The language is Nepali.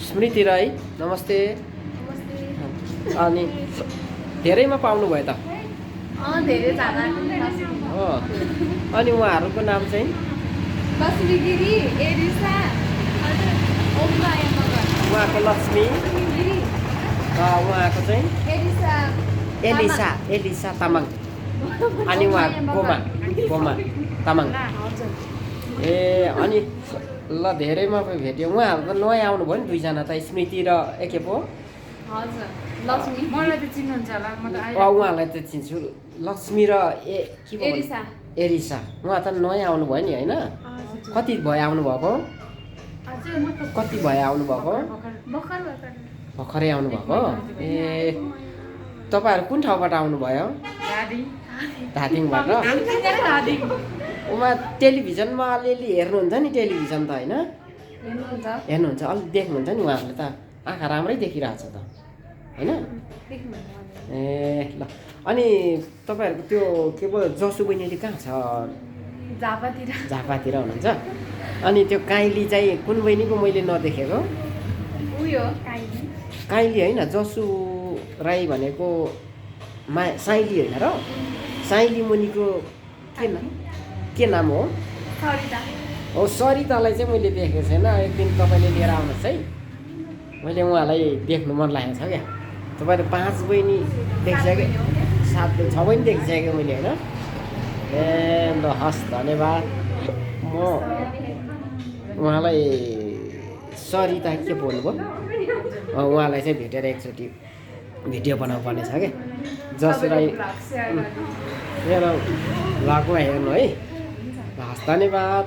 स्मृति राई नमस्ते। अनि धेरैमा पाउनु भयो त। हो अनि उहाँहरूको नाम चाहिँ लक्ष्मी गिरी, एरिसा, ओममाया मगर। उहाँको लक्ष्मी र उहाँको चाहिँ एलिसा एलिसा तामाङ अनि उहाँ गोमा तामाङ। ए अनि ल धेरैमा भेट्यो। उहाँहरू त नयाँ आउनुभयो नि दुईजना त, स्मृति र एके पो। मलाई त चिन्नुहुन्छ होला, म त उहाँलाई त चिन्छु। लक्ष्मी र के पो एरिसा उहाँ त नयाँ आउनुभयो नि होइन? कति भयो आउनुभएको? कति भयो आउनुभएको? भर्खरै आउनुभएको? ए तपाईँहरू कुन ठाउँबाट आउनुभयो? धादिङबाट। उहाँ टेलिभिजनमा अलिअलि हेर्नुहुन्छ नि, टेलिभिजन त होइन? हेर्नुहुन्छ, अलिक देख्नुहुन्छ नि, उहाँहरूले त आँखा राम्रै देखिरहेछ त होइन? ए ल अनि तपाईँहरूको त्यो के पो जसु बहिनीले कहाँ छ? झापातिर हुनुहुन्छ। अनि त्यो काइली चाहिँ कुन बहिनीको मैले नदेखेको? काइली होइन, जसु राई भनेको साइली होइन र? साइली मुनिको के नाम हो? हो सरितालाई चाहिँ मैले देखेको छैन। एक दिन तपाईँले लिएर आउनुहोस् है, मैले उहाँलाई देख्नु मन लागेको छ क्या। तपाईँले 5 बहिनी देखिसकेँ, 6 बहिनी देखिसकेको मैले होइन? ए ल हस् धन्यवाद। म उहाँलाई सरिता के बोल्नुभयो, उहाँलाई चाहिँ भेटेर एकचोटि भिडियो बनाउनु पर्ने छ क्या। जसलाई मेरो भ्लगमा हेर्नु है। हस् धन्यवाद।